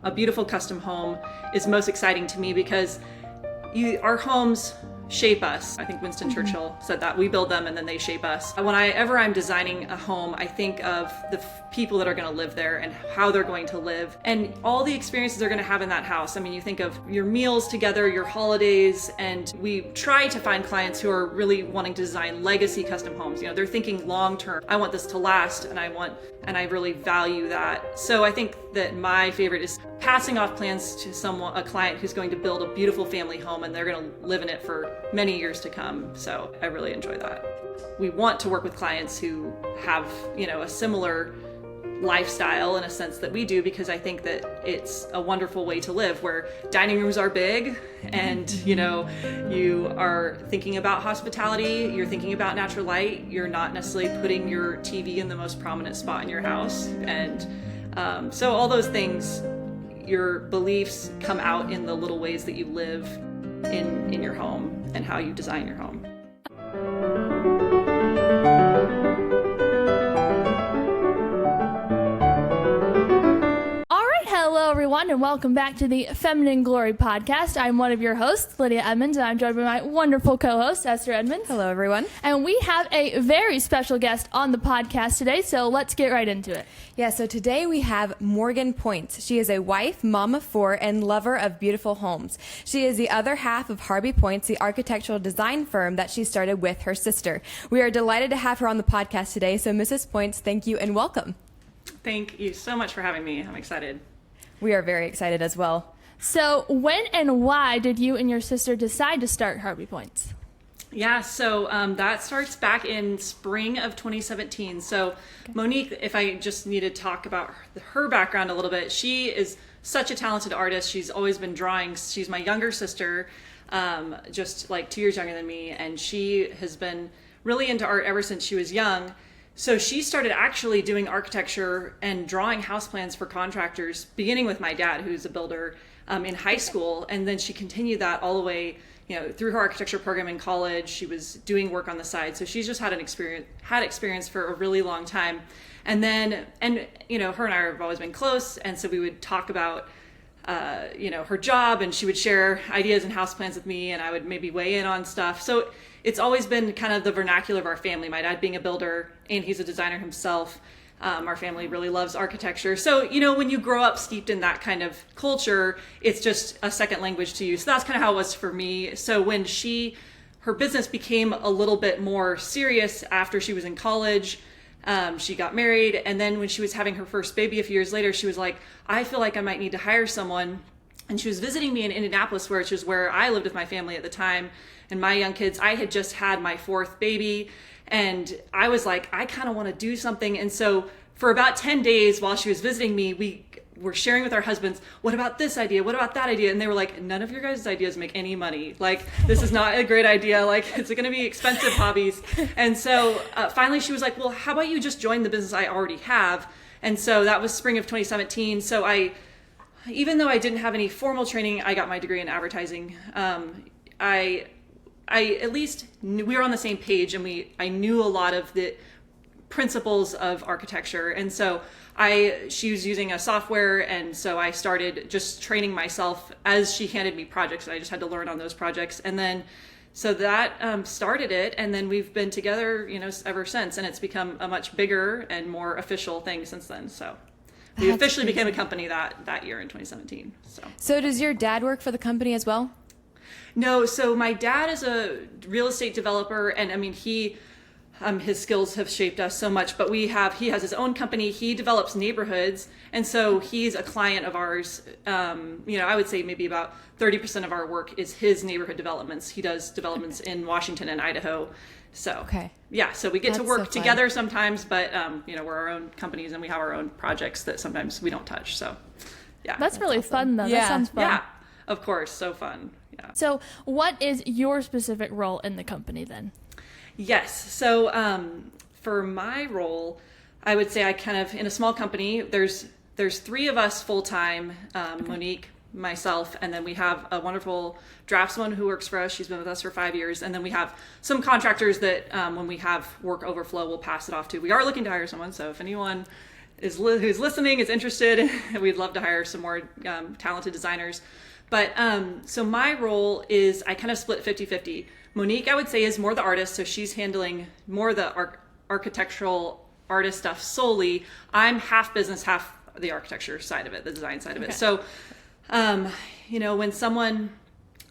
A beautiful custom home is most exciting to me because our homes shape us. I think Winston Churchill said that. We build them and then they shape us. Whenever I'm designing a home, I think of the people that are going to live there and how they're going to live and all the experiences they're going to have in that house. I mean, you think of your meals together, your holidays, and we try to find clients who are really wanting to design legacy custom homes. They're thinking long term. I want this to last and I really value that. So I think that my favorite is passing off plans to a client who's going to build a beautiful family home and they're going to live in it for many years to come. So I really enjoy that. We want to work with clients who have, a similar lifestyle in a sense that we do, because I think that it's a wonderful way to live where dining rooms are big and, you are thinking about hospitality, you're thinking about natural light, you're not necessarily putting your TV in the most prominent spot in your house. And so all those things, your beliefs come out in the little ways that you live in your home and how you design your home. Hello, everyone, and welcome back to the Feminine Glory podcast. I'm one of your hosts, Lydia Edmonds, and I'm joined by my wonderful co-host, Esther Edmonds. Hello, everyone. And we have a very special guest on the podcast today, so let's get right into it. Yeah, so today we have Morgan Points. She is a wife, mom of four, and lover of beautiful homes. She is the other half of Harby Points, the architectural design firm that she started with her sister. We are delighted to have her on the podcast today, so Mrs. Points, thank you and welcome. Thank you so much for having me. I'm excited. We are very excited as well. So when and why did you and your sister decide to start Harby Points? Yeah, so that starts back in spring of 2017. So Monique, if I just need to talk about her background a little bit, she is such a talented artist. She's always been drawing. She's my younger sister, just like 2 years younger than me, and she has been really into art ever since she was young. So she started actually doing architecture and drawing house plans for contractors, beginning with my dad, who's a builder, in high school. And then she continued that all the way, through her architecture program in college. She was doing work on the side. So she's just had experience for a really long time. And then, her and I have always been close. And so we would talk about, her job, and she would share ideas and house plans with me, and I would maybe weigh in on stuff. So it's always been kind of the vernacular of our family. My dad being a builder, and he's a designer himself. Our family really loves architecture. So, when you grow up steeped in that kind of culture, it's just a second language to you. So that's kind of how it was for me. So when her business became a little bit more serious after she was in college, she got married. And then when she was having her first baby a few years later, she was like, I feel like I might need to hire someone. And she was visiting me in Indianapolis, which is where I lived with my family at the time. And my young kids, I had just had my fourth baby. And I was like, I kind of want to do something. And so for about 10 days while she was visiting me, we were sharing with our husbands, what about this idea? What about that idea? And they were like, none of your guys' ideas make any money. Like, this is not a great idea. Like, it's going to be expensive hobbies. And so finally she was like, well, how about you just join the business I already have? And so that was spring of 2017. So even though I didn't have any formal training, I got my degree in advertising. I at least we were on the same page, and I knew a lot of the principles of architecture. And so she was using a software, and so I started just training myself as she handed me projects. I just had to learn on those projects. And then so that started it, and then we've been together, ever since, and it's become a much bigger and more official thing since then. So we officially became a company that year in 2017. So does your dad work for the company as well? No, so my dad is a real estate developer, and I mean, his skills have shaped us so much, but he has his own company. He develops neighborhoods, and so he's a client of ours. I would say maybe about 30% of our work is his neighborhood developments. He does developments in Washington and Idaho. So, yeah, so we get to work together sometimes, but, we're our own companies, and we have our own projects that sometimes we don't touch. So, yeah. That's really awesome. Fun, though. Yeah. That sounds fun. Yeah, of course. So fun. Yeah. So what is your specific role in the company then? Yes. So for my role, I would say I kind of, in a small company, there's three of us full-time, Monique, myself, and then we have a wonderful draftswoman who works for us. She's been with us for 5 years. And then we have some contractors that when we have work overflow, we'll pass it off to. We are looking to hire someone. So if anyone who's listening is interested, we'd love to hire some more talented designers. But so my role is I kind of split 50-50. Monique, I would say, is more the artist, so she's handling more the architectural artist stuff solely. I'm half business, half the architecture side of it, the design side of it. So, when someone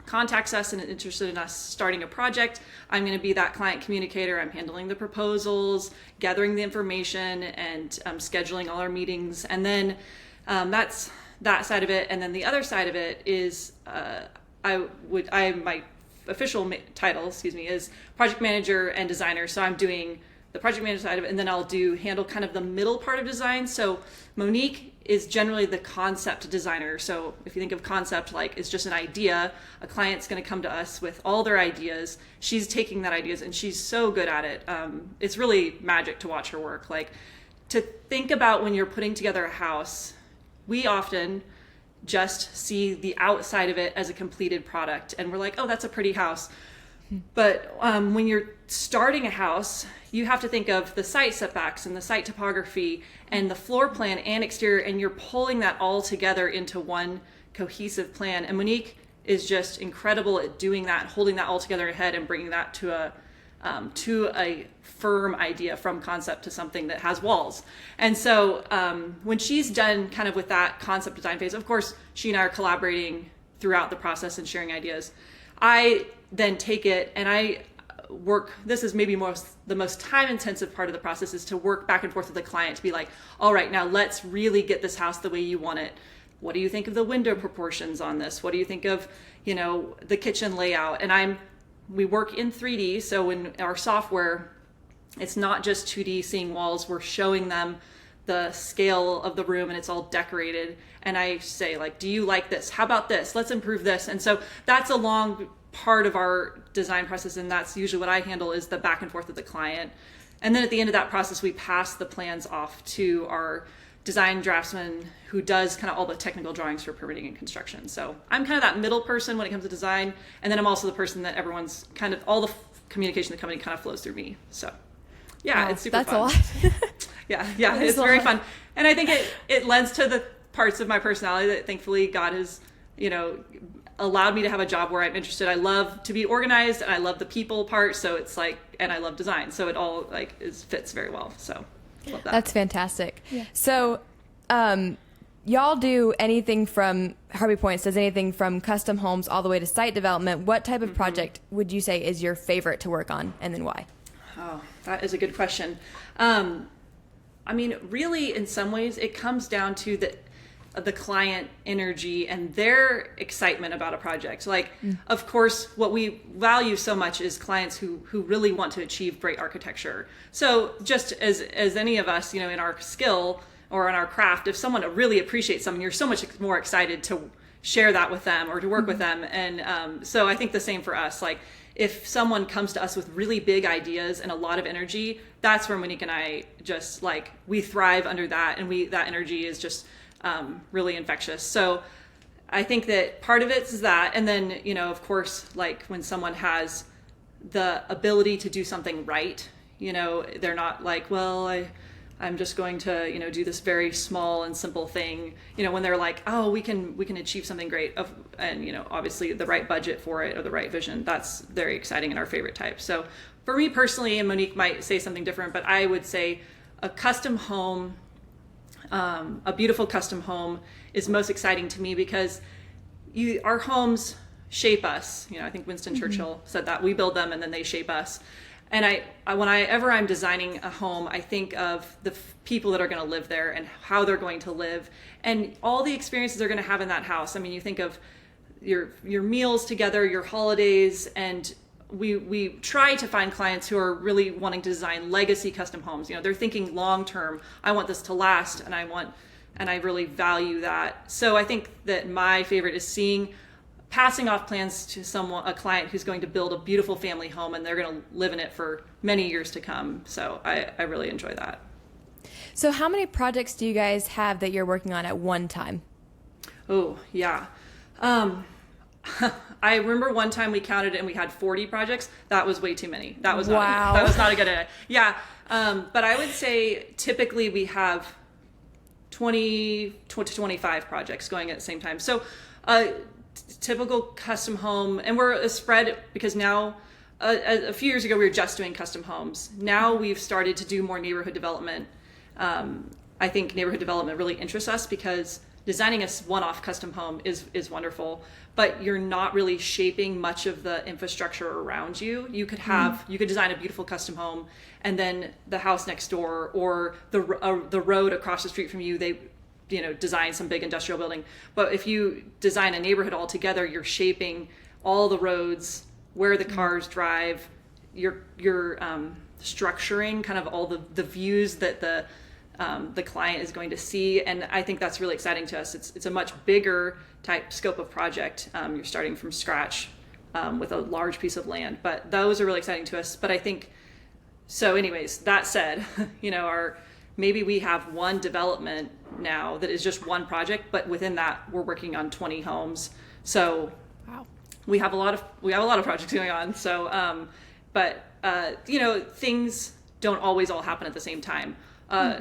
contacts us and is interested in us starting a project, I'm going to be that client communicator. I'm handling the proposals, gathering the information, and scheduling all our meetings. And then that's that side of it. And then the other side of it is my official title, is project manager and designer. So I'm doing the project manager side of it, and then I'll handle kind of the middle part of design. So Monique is generally the concept designer. So if you think of concept like it's just an idea, a client's going to come to us with all their ideas. She's taking that ideas and she's so good at it. It's really magic to watch her work. Like, to think about when you're putting together a house, we often just see the outside of it as a completed product and we're like, oh, that's a pretty house. But when you're starting a house, you have to think of the site setbacks and the site topography and the floor plan and exterior, and you're pulling that all together into one cohesive plan. And Monique is just incredible at doing that, holding that all together in her head and bringing that to a firm idea from concept to something that has walls. And so when she's done kind of with that concept design phase, of course, she and I are collaborating throughout the process and sharing ideas. I then take it and I work. This is maybe the most time intensive part of the process, is to work back and forth with the client to be like, all right, now let's really get this house the way you want it. What do you think of the window proportions on this? What do you think of, the kitchen layout? And we work in 3D. So in our software, it's not just 2D seeing walls. We're showing them the scale of the room and it's all decorated. And I say, like, do you like this? How about this? Let's improve this. And so that's a long part of our design process, and that's usually what I handle, is the back and forth with the client. And then at the end of that process, we pass the plans off to our design draftsman, who does kind of all the technical drawings for permitting and construction. So I'm kind of that middle person when it comes to design, and then I'm also the person that everyone's kind of, all the communication in the company kind of flows through me. So yeah, wow, it's super fun. That's a lot. yeah, it's very fun. And I think it lends to the parts of my personality that thankfully God has, allowed me to have a job where I'm interested. I love to be organized and I love the people part. So it's like, and I love design. So it all fits very well. So love that. That's fantastic. Yeah. So, y'all do anything from, Harby Points does anything from custom homes all the way to site development. What type of project would you say is your favorite to work on, and then why? Oh, that is a good question. Really, in some ways, it comes down to the client energy and their excitement about a project. Of course, what we value so much is clients who really want to achieve great architecture. So just as any of us, in our skill or in our craft, if someone really appreciates something, you're so much more excited to share that with them or to work with them. And so I think the same for us. If someone comes to us with really big ideas and a lot of energy, that's where Monique and I just we thrive under that, and that energy is just really infectious. So I think that part of it is that, and then, of course, when someone has the ability to do something right, they're not I'm just going to, do this very small and simple thing, when they're like, oh, we can achieve something great and, obviously the right budget for it or the right vision. That's very exciting and our favorite type. So for me personally, and Monique might say something different, but I would say a custom home, a beautiful custom home is most exciting to me because our homes shape us. I think Winston Churchill said that we build them and then they shape us. And whenever I'm designing a home, I think of the people that are going to live there and how they're going to live and all the experiences they're going to have in that house. You think of your meals together, your holidays, and we try to find clients who are really wanting to design legacy custom homes. They're thinking long term. I want this to last, and I really value that. So I think that my favorite is passing off plans to a client who's going to build a beautiful family home, and they're going to live in it for many years to come. So I really enjoy that. So how many projects do you guys have that you're working on at one time? Oh, yeah. I remember one time we counted and we had 40 projects. That was way too many. That was not a good idea. Yeah. But I would say typically we have 20 to 25 projects going at the same time. So typical custom home, and we're a spread because now a few years ago we were just doing custom homes. Now we've started to do more neighborhood development. I think neighborhood development really interests us because designing a one-off custom home is wonderful, but you're not really shaping much of the infrastructure around you. You could design a beautiful custom home, and then the house next door or the road across the street from you, they design some big industrial building. But if you design a neighborhood altogether, you're shaping all the roads, where the cars drive, you're structuring kind of all the views that the client is going to see. And I think that's really exciting to us. It's a much bigger type scope of project. You're starting from scratch with a large piece of land, but those are really exciting to us. But I think, so anyways, that said, maybe we have one development now that is just one project, but within that we're working on 20 homes. So wow, we have a lot of projects going on. So, things don't always all happen at the same time.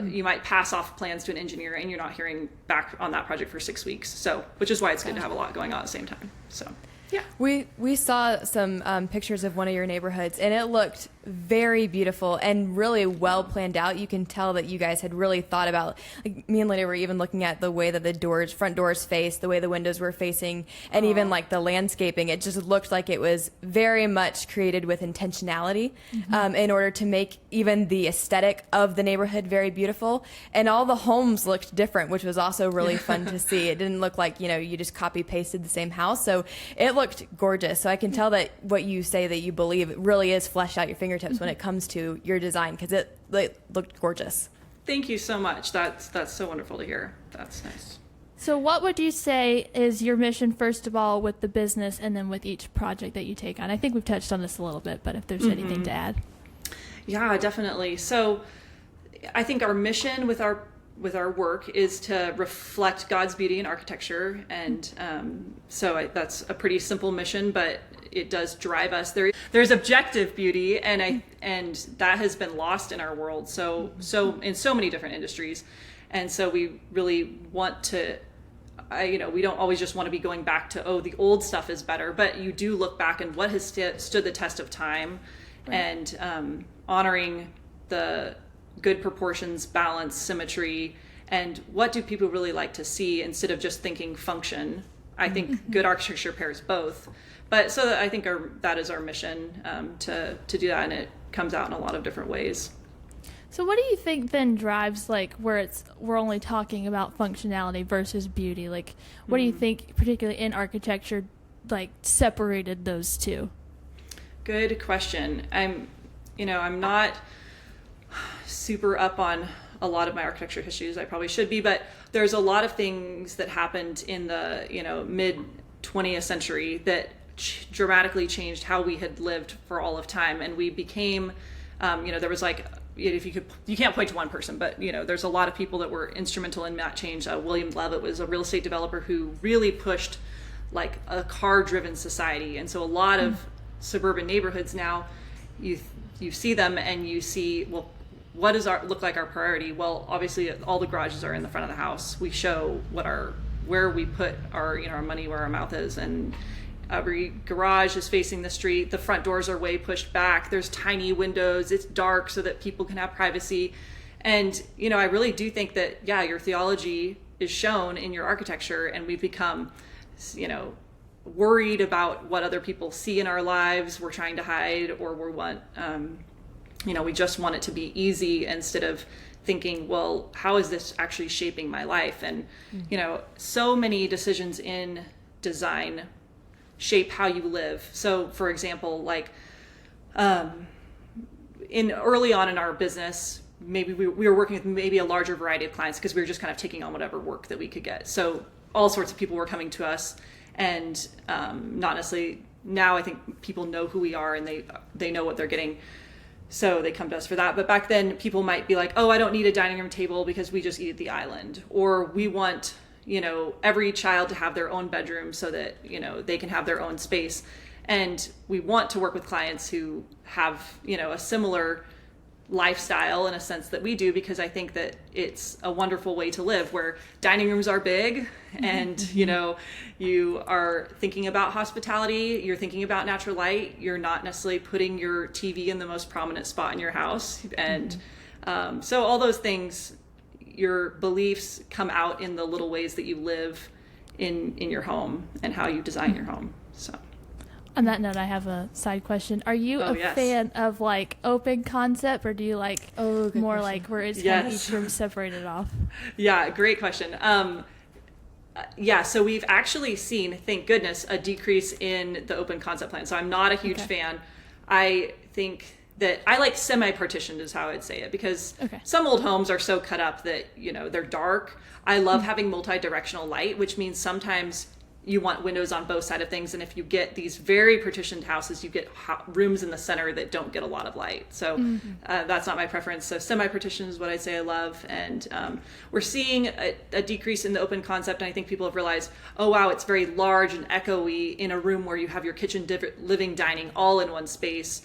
You might pass off plans to an engineer and you're not hearing back on that project for 6 weeks. So, which is why it's good to have a lot going on at the same time. So, yeah. We saw some pictures of one of your neighborhoods, and it looked very beautiful and really well planned out. You can tell that you guys had really thought about, like, me and Lydia were even looking at the way that the front doors face, the way the windows were facing, and even like the landscaping. It just looked like it was very much created with intentionality in order to make even the aesthetic of the neighborhood very beautiful. And all the homes looked different, which was also really fun to see. It didn't look like, you just copy pasted the same house. So it looked gorgeous. So I can tell that what you say that you believe really is fleshed out your fingertips when it comes to your design, because it looked gorgeous. Thank you so much. That's so wonderful to hear. That's nice. So what would you say is your mission, first of all, with the business and then with each project that you take on? I think we've touched on this a little bit, but if there's anything to add. Yeah, definitely. So I think our mission with our work is to reflect God's beauty in architecture. And that's a pretty simple mission, but it does drive us. There's objective beauty, and that has been lost in our world. So in so many different industries. And so we really want to, we don't always just want to be going back to, the old stuff is better, but you do look back and what has stood the test of time, right. And honoring the good proportions, balance, symmetry, and what do people really like to see instead of just thinking function. I think good architecture pairs both. But so I think that is our mission, to do that, and it comes out in a lot of different ways. So what do you think then drives, like, where we're only talking about functionality versus beauty? Like, what do you think, particularly in architecture, like, separated those two? Good question. I'm not super up on a lot of my architecture histories. I probably should be, but there's a lot of things that happened in the mid 20th century that dramatically changed how we had lived for all of time, and we became there was like, if you can't point to one person, but there's a lot of people that were instrumental in that change. William Levitt was a real estate developer who really pushed like a car-driven society, and so a lot of suburban neighborhoods now, you see them and you see, well, what does look like our priority? Well, obviously all the garages are in the front of the house. We show where we put our money where our mouth is, and every garage is facing the street. The front doors are way pushed back. There's tiny windows. It's dark so that people can have privacy. And I really do think that your theology is shown in your architecture, and we've become worried about what other people see in our lives. We're trying to hide, or we just want it to be easy instead of thinking, well, how is this actually shaping my life? And so many decisions in design shape how you live. So for example, like early on in our business, maybe we were working with maybe a larger variety of clients because we were just kind of taking on whatever work that we could get. So all sorts of people were coming to us, and not necessarily, now I think people know who we are and they know what they're getting. So they come to us for that. But back then people might be like, oh, I don't need a dining room table because we just eat at the island. Or we want, every child to have their own bedroom so that, they can have their own space. And we want to work with clients who have, a similar lifestyle in a sense that we do, because I think that it's a wonderful way to live where dining rooms are big and, you know, you are thinking about hospitality, you're thinking about natural light, you're not necessarily putting your TV in the most prominent spot in your house. And so all those things, your beliefs come out in the little ways that you live in your home and how you design your home. So. On that note, I have a side question. Are you a fan of like open concept, or do you like more question. Like where it's kind of each room separated off? Yeah, great question. So we've actually seen, thank goodness, a decrease in the open concept plan. So I'm not a huge fan. I think that I like semi-partitioned is how I'd say it, because some old homes are so cut up that, you know, they're dark. I love having multi-directional light, which means sometimes you want windows on both sides of things. And if you get these very partitioned houses, you get rooms in the center that don't get a lot of light. So that's not my preference. So semi-partition is what I'd say I love. And we're seeing a decrease in the open concept. And I think people have realized, oh, wow, it's very large and echoey in a room where you have your kitchen, living, dining all in one space.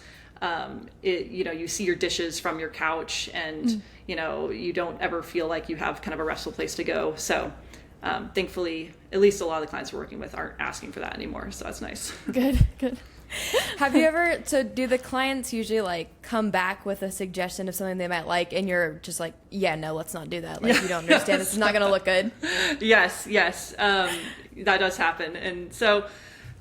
You know, you see your dishes from your couch and, you know, you don't ever feel like you have kind of a restful place to go. So thankfully, at least a lot of the clients we're working with aren't asking for that anymore. So that's nice. Good. Have you ever, so do the clients usually like come back with a suggestion of something they might like and you're just like, yeah, no, let's not do that. Like you don't understand. This is not going to look good. Yes. That does happen. And so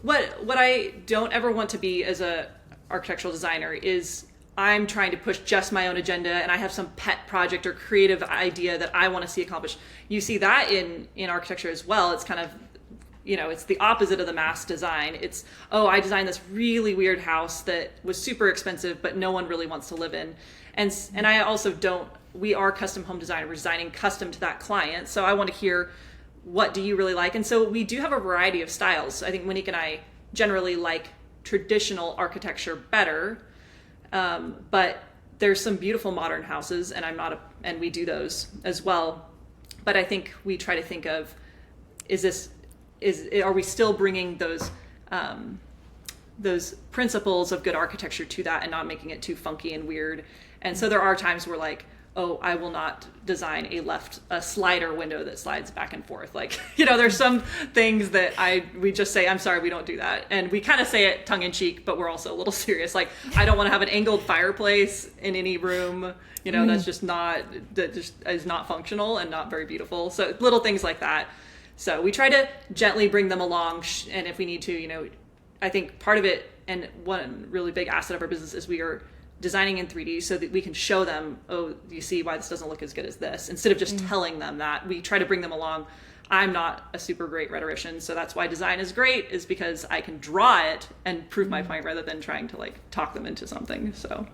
what I don't ever want to be as a architectural designer is I'm trying to push just my own agenda and I have some pet project or creative idea that I want to see accomplished. You see that in architecture as well. It's kind of, you know, it's the opposite of the mass design. It's, oh, I designed this really weird house that was super expensive, but no one really wants to live in. And I also we are custom home designer. We're designing custom to that client. So I want to hear, what do you really like? And so we do have a variety of styles. I think Monique and I generally like traditional architecture better. But there's some beautiful modern houses and and we do those as well. But I think we try to think of, are we still bringing those principles of good architecture to that and not making it too funky and weird? And so there are times where like, oh, I will not design a slider window that slides back and forth. Like, you know, there's some things that we just say, I'm sorry, we don't do that. And we kind of say it tongue in cheek, but we're also a little serious. Like, I don't want to have an angled fireplace in any room, you know, that just is not functional and not very beautiful. So little things like that. So we try to gently bring them along. And if we need to, you know, I think part of it, and one really big asset of our business is we are designing in 3D so that we can show them, oh, you see why this doesn't look as good as this, instead of just telling them that. We try to bring them along. I'm not a super great rhetorician, so that's why design is great, is because I can draw it and prove my point rather than trying to like talk them into something. So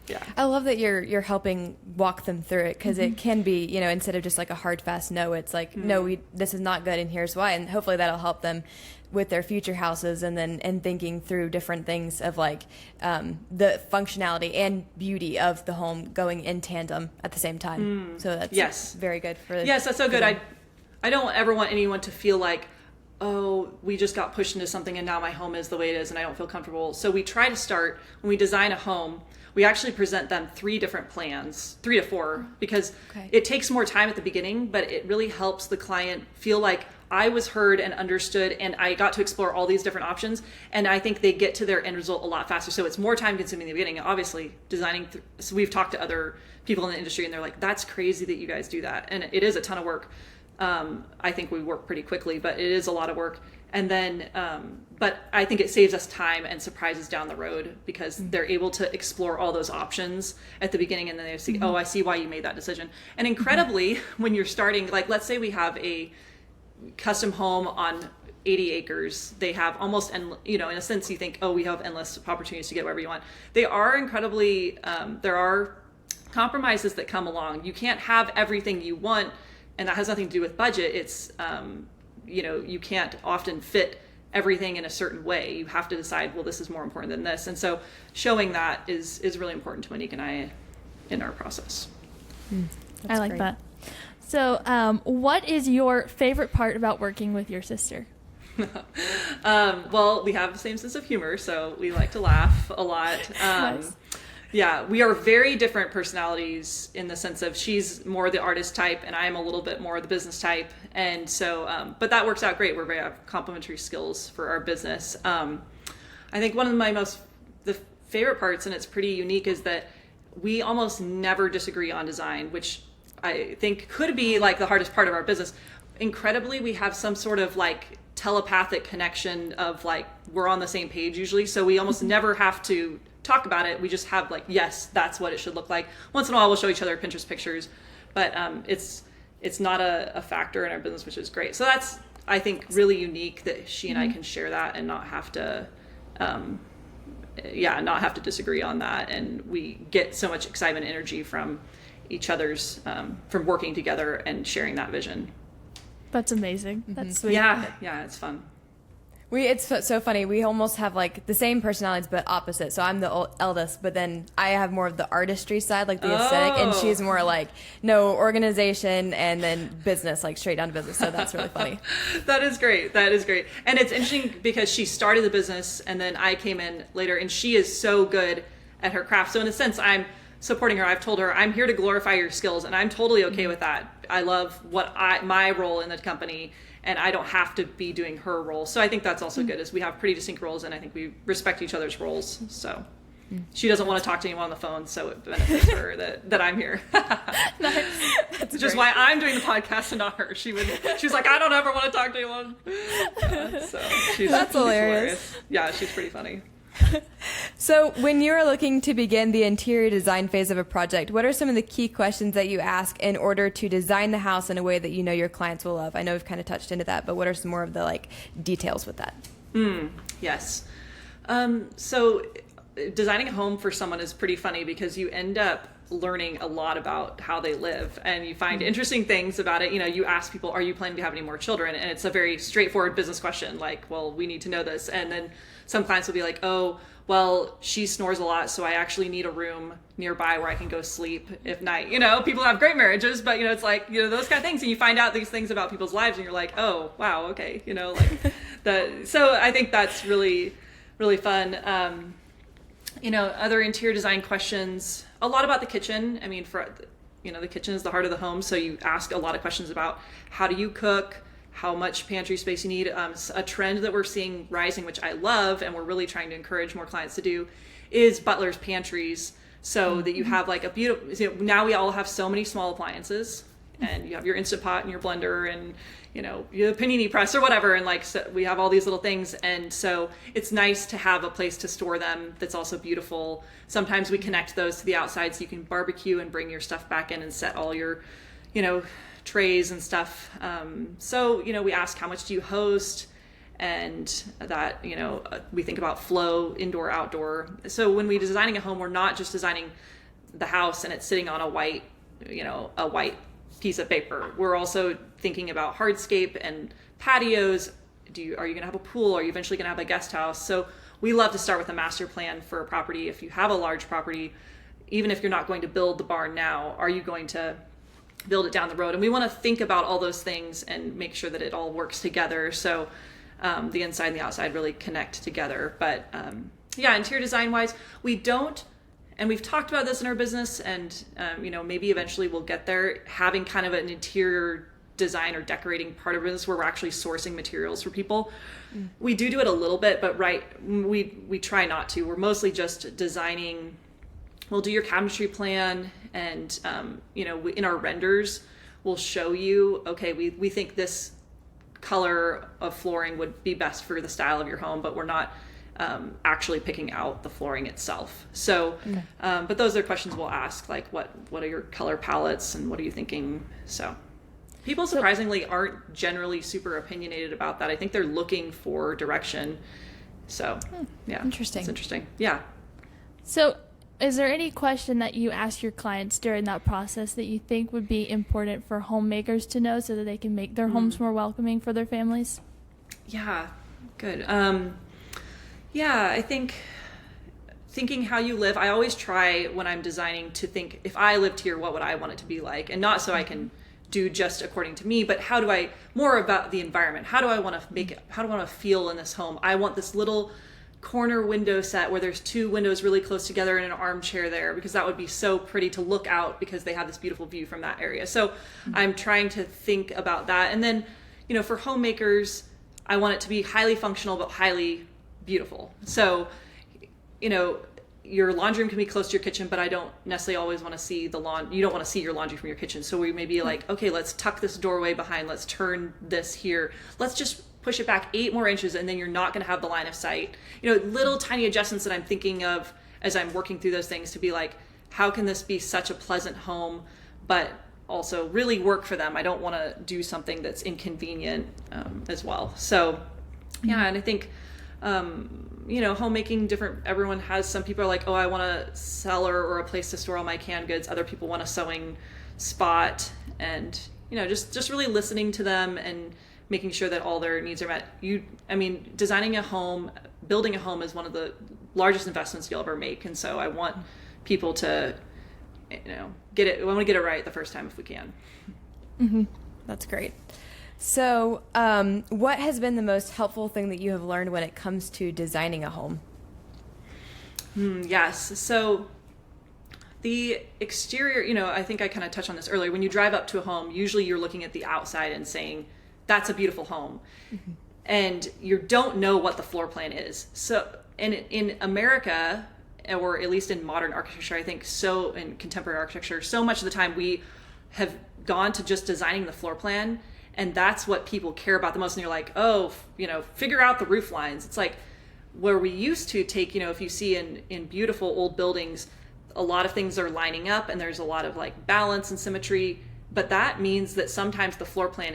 yeah, I love that you're helping walk them through it, because it can be, you know, instead of just like a hard fast no, it's like no, this is not good and here's why, and hopefully that'll help them with their future houses and thinking through different things of like the functionality and beauty of the home going in tandem at the same time. So that's very good for that's so good. I don't ever want anyone to feel like, oh, we just got pushed into something and now my home is the way it is and I don't feel comfortable. So we try to start, when we design a home, we actually present them 3 different plans, 3 to 4, because it takes more time at the beginning, but it really helps the client feel like I was heard and understood, and I got to explore all these different options, and I think they get to their end result a lot faster. So it's more time consuming in the beginning. Obviously, designing, so we've talked to other people in the industry, and they're like, that's crazy that you guys do that. And it is a ton of work. I think we work pretty quickly, but it is a lot of work. And then, but I think it saves us time and surprises down the road, because they're able to explore all those options at the beginning, and then they see, oh, I see why you made that decision. And incredibly, when you're starting, like, let's say we have a custom home on 80 acres, they have almost, you know, in a sense you think, oh, we have endless opportunities to get wherever you want. They are incredibly, there are compromises that come along. You can't have everything you want, and that has nothing to do with budget. It's, you know, you can't often fit everything in a certain way. You have to decide, well, this is more important than this. And so showing that is really important to Monique and I in our process. I like that. So what is your favorite part about working with your sister? Well, we have the same sense of humor, so we like to laugh a lot. Nice. Yeah, we are very different personalities in the sense of she's more the artist type and I'm a little bit more the business type. And so, but that works out great. We have complementary skills for our business. I think one of the favorite parts, and it's pretty unique, is that we almost never disagree on design, which I think could be like the hardest part of our business. Incredibly, we have some sort of like telepathic connection of like, we're on the same page usually. So we almost never have to talk about it. We just have like, yes, that's what it should look like. Once in a while we'll show each other Pinterest pictures, but it's not a factor in our business, which is great. So that's, I think, really unique that she and I can share that and not have to not have to disagree on that. And we get so much excitement and energy from each other's from working together and sharing that vision. That's amazing. That's sweet. Yeah, it's fun. It's so funny. We almost have like the same personalities but opposite. So I'm the eldest, but then I have more of the artistry side, like the aesthetic, and she's more like organization and then business, like straight down to business. So that's really funny. That is great. And it's interesting because she started the business and then I came in later, and she is so good at her craft. So in a sense, I'm supporting her. I've told her I'm here to glorify your skills, and I'm totally okay with that. I love my role in the company, and I don't have to be doing her role. So I think that's also good, is we have pretty distinct roles, and I think we respect each other's roles. So she doesn't want to talk to anyone on the phone, so it benefits her that I'm here. That's which is why I'm doing the podcast and not her. She's like, I don't ever want to talk to anyone. So she's hilarious. Yeah, she's pretty funny. So when you're looking to begin the interior design phase of a project, what are some of the key questions that you ask in order to design the house in a way that you know your clients will love? I know we've kind of touched into that, but what are some more of the like details with that? Yes. So designing a home for someone is pretty funny because you end up learning a lot about how they live, and you find interesting things about it. You ask people, are you planning to have any more children? And it's a very straightforward business question, like, well, we need to know this. And then some clients will be like, oh, well, she snores a lot, so I actually need a room nearby where I can go sleep at night. People have great marriages, but it's like, those kind of things. And you find out these things about people's lives and you're like, oh, wow, okay. So I think that's really, really fun. Other interior design questions, a lot about the kitchen. I mean, the kitchen is the heart of the home. So you ask a lot of questions about how do you cook, how much pantry space you need. A trend that we're seeing rising, which I love, and we're really trying to encourage more clients to do, is butler's pantries. So that you have like a beautiful, now we all have so many small appliances, and you have your Instant Pot and your blender and, your panini press or whatever. And like, so we have all these little things. And so it's nice to have a place to store them that's also beautiful. Sometimes we connect those to the outside so you can barbecue and bring your stuff back in and set all your, trays and stuff. So we ask, how much do you host? And that, we think about flow, indoor, outdoor. So when we're designing a home, we're not just designing the house and it's sitting on a white piece of paper. We're also thinking about hardscape and patios. Are you going to have a pool? Are you eventually going to have a guest house? So we love to start with a master plan for a property. If you have a large property, even if you're not going to build the barn now, are you going to build it down the road? And we want to think about all those things and make sure that it all works together. So the inside and the outside really connect together. But interior design wise, we don't, and we've talked about this in our business, and maybe eventually we'll get there, having kind of an interior design or decorating part of business where we're actually sourcing materials for people. We do it a little bit, but we try not to. We're mostly just designing. We'll do your cabinetry plan, and in our renders we'll show you, okay, we think this color of flooring would be best for the style of your home, but we're not actually picking out the flooring itself. So but those are questions we'll ask, like what are your color palettes and what are you thinking? So people surprisingly aren't generally super opinionated about that. I think they're looking for direction. So Interesting. It's interesting. Yeah. So is there any question that you ask your clients during that process that you think would be important for homemakers to know so that they can make their homes more welcoming for their families? Yeah, good. I think thinking how you live, I always try when I'm designing to think, if I lived here, what would I want it to be like? And not so I can do just according to me, but how do I, more about the environment. How do I want to make it? How do I want to feel in this home? I want this little corner window set where there's two windows really close together and an armchair there, because that would be so pretty to look out because they have this beautiful view from that area. So I'm trying to think about that. And then, for homemakers, I want it to be highly functional but highly beautiful. So, your laundry room can be close to your kitchen, but I don't necessarily always want to see you don't want to see your laundry from your kitchen. So we may be like, okay, let's tuck this doorway behind, let's turn this here, let's just push it back 8 more inches, and then you're not going to have the line of sight. Little tiny adjustments that I'm thinking of as I'm working through those things to be like, how can this be such a pleasant home, but also really work for them? I don't want to do something that's inconvenient as well. So, yeah, and I think, homemaking everyone has, some people are like, oh, I want a cellar or a place to store all my canned goods. Other people want a sewing spot, and, just really listening to them and making sure that all their needs are met. Designing a home, building a home is one of the largest investments you'll ever make. And so I want people to, get it. We want to get it right the first time if we can. Mm-hmm. That's great. So, what has been the most helpful thing that you have learned when it comes to designing a home? Yes. So the exterior, I think I kind of touched on this earlier. When you drive up to a home, usually you're looking at the outside and saying, that's a beautiful home. Mm-hmm. And you don't know what the floor plan is. So, and in America, or at least in modern architecture, I think in contemporary architecture, so much of the time we have gone to just designing the floor plan, and that's what people care about the most. And you're like, oh, figure out the roof lines. It's like where we used to take, if you see in beautiful old buildings, a lot of things are lining up and there's a lot of like balance and symmetry. But that means that sometimes the floor plan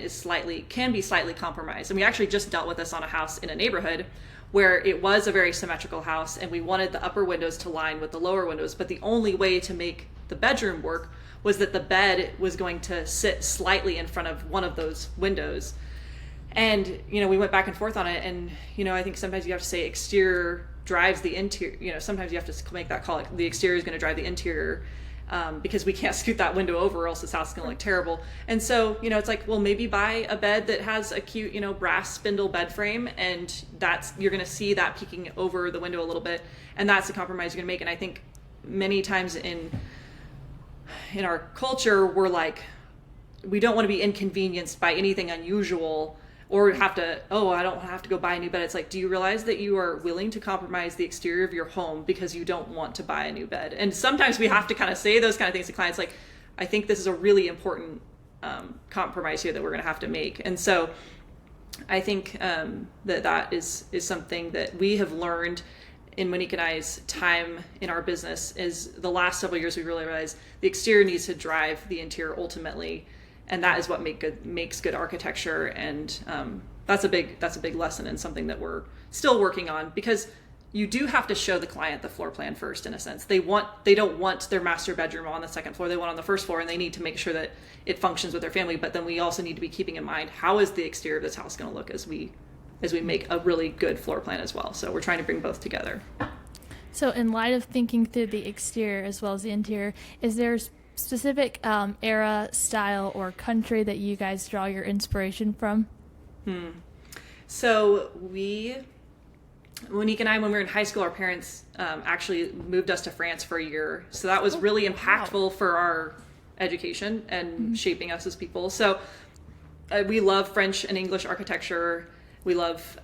can be slightly compromised. And we actually just dealt with this on a house in a neighborhood where it was a very symmetrical house, and we wanted the upper windows to line with the lower windows. But the only way to make the bedroom work was that the bed was going to sit slightly in front of one of those windows. And, we went back and forth on it. And, I think sometimes you have to say exterior drives the interior. Sometimes you have to make that call. The exterior is going to drive the interior. Because we can't scoot that window over or else this house is going to look terrible. And so, it's like, well, maybe buy a bed that has a cute, brass spindle bed frame, and you're going to see that peeking over the window a little bit. And that's the compromise you're going to make. And I think many times in our culture, we're like, we don't want to be inconvenienced by anything unusual, or I don't have to go buy a new bed. It's like, do you realize that you are willing to compromise the exterior of your home because you don't want to buy a new bed? And sometimes we have to kind of say those kind of things to clients. Like, I think this is a really important compromise here that we're going to have to make. And so I think that is something that we have learned in Monique and I's time in our business. Is the last several years we really realized the exterior needs to drive the interior ultimately. And that is what makes good architecture, and that's a big lesson, and something that we're still working on, because you do have to show the client the floor plan first. In a sense, they don't want their master bedroom on the second floor; they want on the first floor, and they need to make sure that it functions with their family. But then we also need to be keeping in mind, how is the exterior of this house going to look as we make a really good floor plan as well. So we're trying to bring both together. So in light of thinking through the exterior as well as the interior, is there specific era, style, or country that you guys draw your inspiration from? So Monique and I, when we were in high school, our parents actually moved us to France for a year. So that was really impactful for our education and shaping us as people. So we love French and English architecture. We love,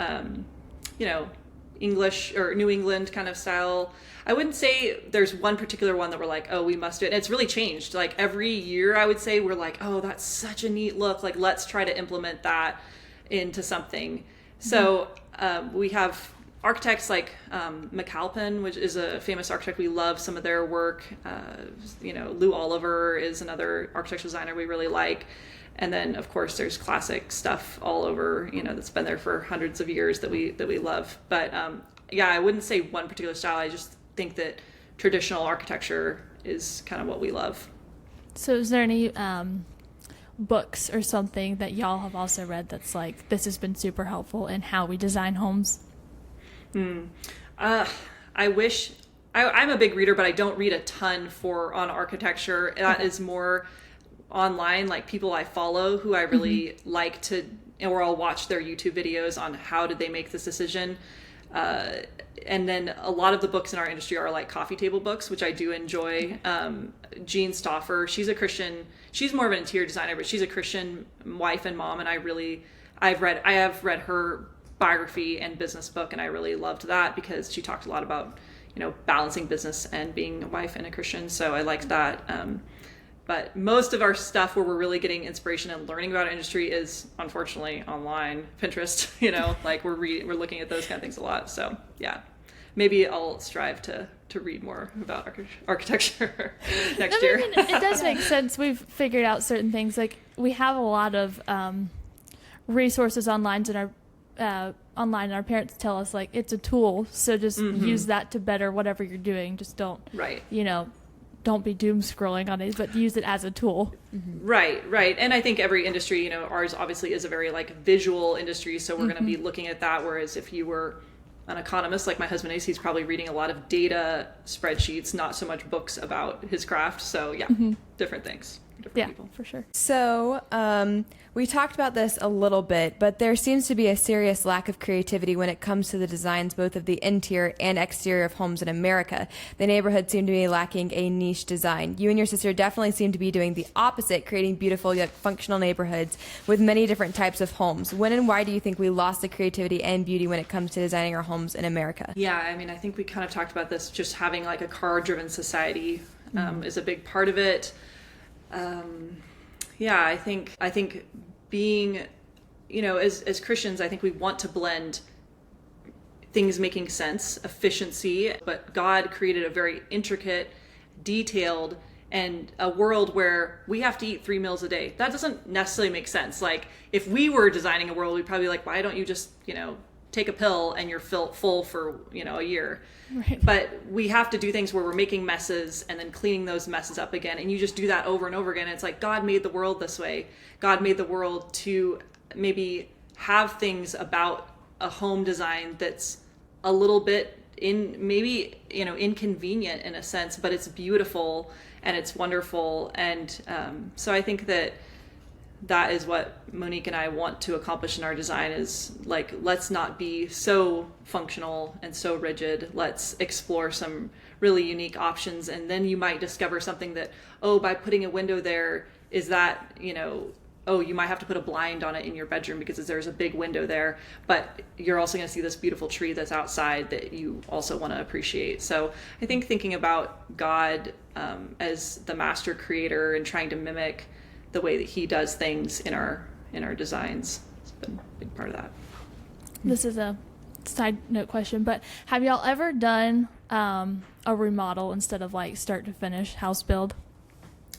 English or New England kind of style. I wouldn't say there's one particular one that we're like, oh, we must do it. And it's really changed. Like every year, I would say we're like, oh, that's such a neat look. Like, let's try to implement that into something. So we have architects like McAlpin, which is a famous architect. We love some of their work. Lou Oliver is another architectural designer we really like. And then, of course, there's classic stuff all over, that's been there for hundreds of years that we love. But I wouldn't say one particular style. I just think that traditional architecture is kind of what we love. So is there any books or something that y'all have also read that's like, this has been super helpful in how we design homes? I wish, I'm a big reader, but I don't read a ton on architecture. That is more online, like people I follow who I really like to, or I'll watch their YouTube videos on how did they make this decision. And then a lot of the books in our industry are like coffee table books, which I do enjoy. Jean Stauffer, she's a Christian. She's more of an interior designer, but she's a Christian wife and mom. And I have read her biography and business book, and I really loved that because she talked a lot about, balancing business and being a wife and a Christian. So I liked that. But most of our stuff where we're really getting inspiration and learning about our industry is unfortunately online, Pinterest, like we're looking at those kind of things a lot. So yeah, maybe I'll strive to read more about architecture next year. I mean, it does make sense. We've figured out certain things. Like we have a lot of resources online and our parents tell us like it's a tool. So just use that to better whatever you're doing. Just don't, don't be doom scrolling on it, but use it as a tool. Right. And I think every industry, ours obviously is a very like visual industry. So we're going to be looking at that. Whereas if you were an economist like my husband is, he's probably reading a lot of data spreadsheets, not so much books about his craft. So yeah, different things. Different people. For sure. So we talked about this a little bit, but there seems to be a serious lack of creativity when it comes to the designs both of the interior and exterior of homes in America. The neighborhoods seem to be lacking a niche design. You and your sister definitely seem to be doing the opposite, creating beautiful yet functional neighborhoods with many different types of homes. When and why do you think we lost the creativity and beauty when it comes to designing our homes in America? Yeah, I mean, I think we kind of talked about this, just having like a car-driven society is a big part of it. I think being, as Christians, I think we want to blend things making sense, efficiency, but God created a very intricate, detailed, and a world where we have to eat 3 meals a day. That doesn't necessarily make sense. Like if we were designing a world, we'd probably be like, why don't you just, take a pill and you're full for, a year. Right. But we have to do things where we're making messes and then cleaning those messes up again. And you just do that over and over again. It's like God made the world this way. God made the world to maybe have things about a home design that's a little bit inconvenient in a sense, but it's beautiful and it's wonderful. And so I think that is what Monique and I want to accomplish in our design is like, let's not be so functional and so rigid. Let's explore some really unique options. And then you might discover something that, by putting a window there, is that, you might have to put a blind on it in your bedroom because there's a big window there, but you're also going to see this beautiful tree that's outside that you also want to appreciate. So I think thinking about God as the master creator and trying to mimic the way that he does things in our designs has been a big part of that. This is a side note question, but have y'all ever done a remodel instead of like start to finish house build?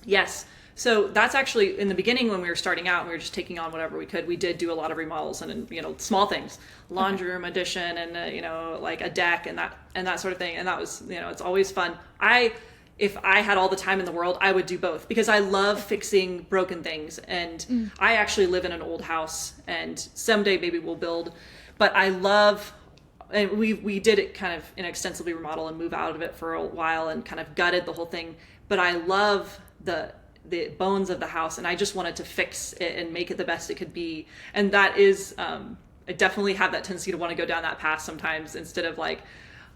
Yes. So that's actually in the beginning when we were starting out and we were just taking on whatever we could. We did do a lot of remodels and small things, laundry room addition and like a deck and that sort of thing. And that was it's always fun. If I had all the time in the world, I would do both because I love fixing broken things. And I actually live in an old house and someday maybe we'll build, but I love, and we did it kind of extensively remodel and move out of it for a while and kind of gutted the whole thing. But I love the bones of the house and I just wanted to fix it and make it the best it could be. And that is, I definitely have that tendency to want to go down that path sometimes instead of like,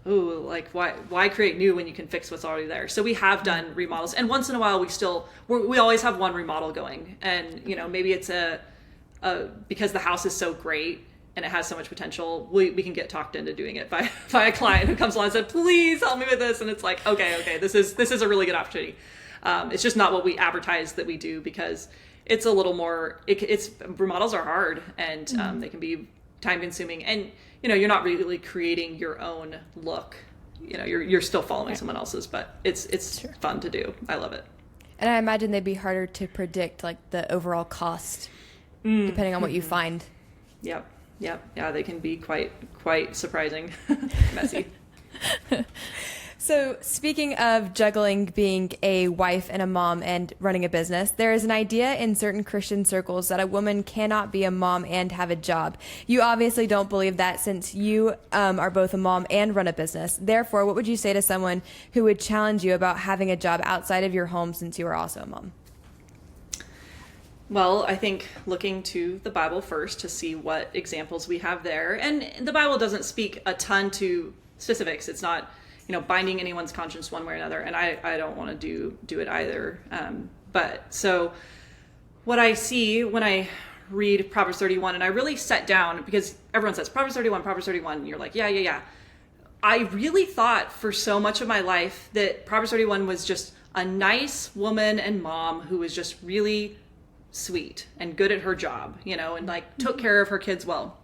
why create new when you can fix what's already there? So we have done remodels, and once in a while we always have one remodel going, and maybe it's because the house is so great and it has so much potential, we can get talked into doing it by a client who comes along and said, please help me with this, and it's like okay, this is a really good opportunity. It's just not what we advertise that we do because it's a little more. It's remodels are hard and they can be time consuming and. You're not really creating your own look. You're still following someone else's, but it's fun to do. I love it. And I imagine they'd be harder to predict, like the overall cost, depending on what you find. Yep. Yeah, they can be quite surprising, messy. So speaking of juggling being a wife and a mom and running a business, there is an idea in certain Christian circles that a woman cannot be a mom and have a job. You obviously don't believe that since you are both a mom and run a business. Therefore, what would you say to someone who would challenge you about having a job outside of your home since you are also a mom? Well, I think looking to the Bible first to see what examples we have there. And the Bible doesn't speak a ton to specifics. It's not, binding anyone's conscience one way or another. And I don't want to do it either. But so what I see when I read Proverbs 31, and I really sat down, because everyone says Proverbs 31, and you're like, yeah. I really thought for so much of my life that Proverbs 31 was just a nice woman and mom who was just really sweet and good at her job, and like took care of her kids well.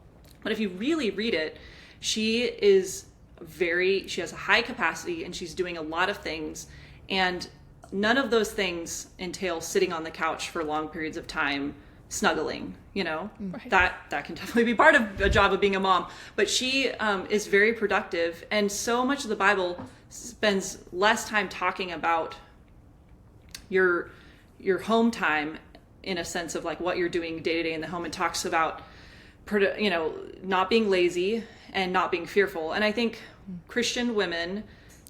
But if you really read it, she has a high capacity and she's doing a lot of things, and none of those things entail sitting on the couch for long periods of time snuggling. Right. That can definitely be part of a job of being a mom, but she is very productive. And so much of the Bible spends less time talking about your home time in a sense of like what you're doing day to day in the home, and talks about not being lazy and not being fearful. And I think Christian women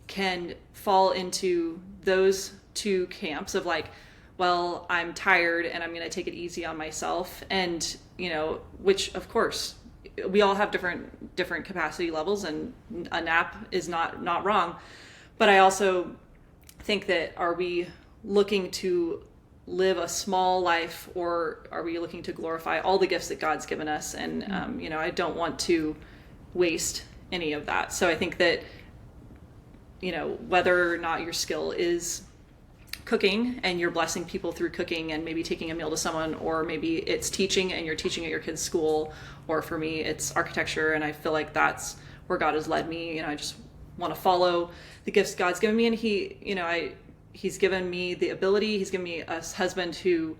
can fall into those two camps of like, well, I'm tired and I'm going to take it easy on myself. And, which of course we all have different capacity levels, and a nap is not wrong. But I also think that, are we looking to live a small life, or are we looking to glorify all the gifts that God's given us? And, I don't want to waste any of that. So I think that, whether or not your skill is cooking and you're blessing people through cooking and maybe taking a meal to someone, or maybe it's teaching and you're teaching at your kids' school, or for me, it's architecture. And I feel like that's where God has led me. I just want to follow the gifts God's given me. And He's given me the ability. He's given me a husband who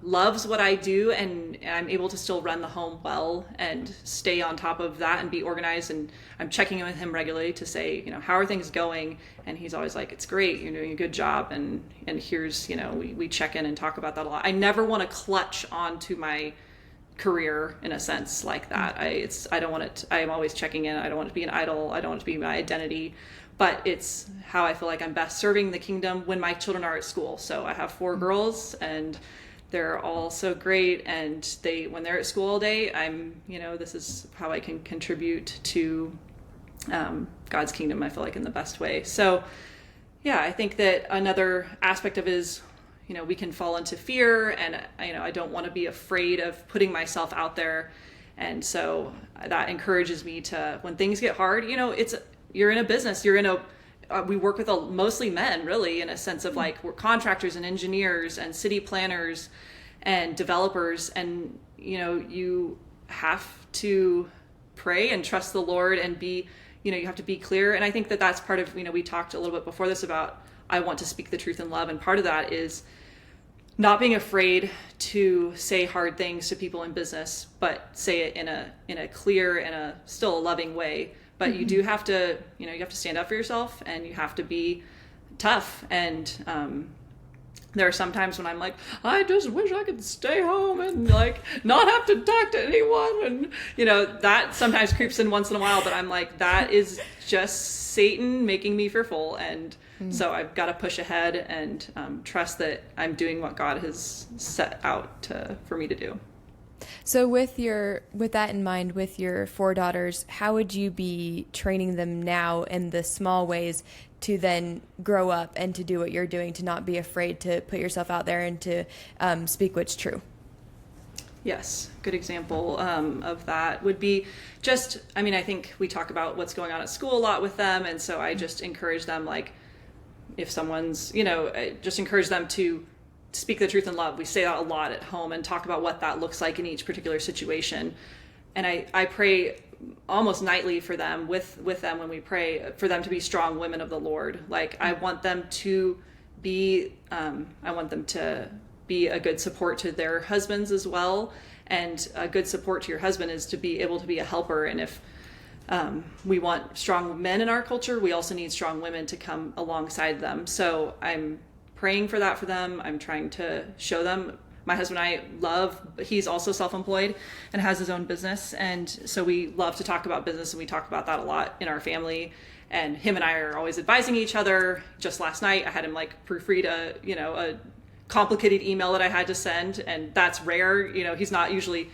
loves what I do, and I'm able to still run the home well and stay on top of that and be organized. And I'm checking in with him regularly to say, how are things going? And he's always like, it's great, you're doing a good job. And here's, we check in and talk about that a lot. I never want to clutch onto my career in a sense like that. I don't want it. I'm always checking in. I don't want it to be an idol. I don't want it to be my identity. But it's how I feel like I'm best serving the kingdom when my children are at school. So I have 4 girls, and they're all so great. And when they're at school all day, this is how I can contribute to God's kingdom, I feel like, in the best way. So yeah, I think that another aspect of it is, we can fall into fear, and, I don't want to be afraid of putting myself out there. And so that encourages me to, when things get hard, you're in a business, we work with mostly men, really, in a sense of like, we're contractors and engineers and city planners and developers. And, you have to pray and trust the Lord and be, you have to be clear. And I think that that's part of, we talked a little bit before this about, I want to speak the truth in love. And part of that is not being afraid to say hard things to people in business, but say it in a clear and still a loving way. But you do have to, you have to stand up for yourself, and you have to be tough. And there are some times when I'm like, I just wish I could stay home and like not have to talk to anyone. And, that sometimes creeps in once in a while, but I'm like, that is just Satan making me fearful. And so I've got to push ahead and trust that I'm doing what God has set out for me to do. So with that in mind, with your 4 daughters, how would you be training them now in the small ways to then grow up and to do what you're doing, to not be afraid to put yourself out there and to speak what's true? Yes, good example of that would be just, I think we talk about what's going on at school a lot with them. And so I just encourage them, like, if someone's, just encourage them to speak the truth in love. We say that a lot at home and talk about what that looks like in each particular situation. And I pray almost nightly for them, with them when we pray, for them to be strong women of the Lord. Like, I want them to be, a good support to their husbands as well. And a good support to your husband is to be able to be a helper. And if we want strong men in our culture, we also need strong women to come alongside them. So I'm praying for that for them. I'm trying to show them. My husband and I he's also self-employed and has his own business. And so we love to talk about business, and we talk about that a lot in our family. And him and I are always advising each other. Just last night, I had him like proofread a complicated email that I had to send, and that's rare. He's not usually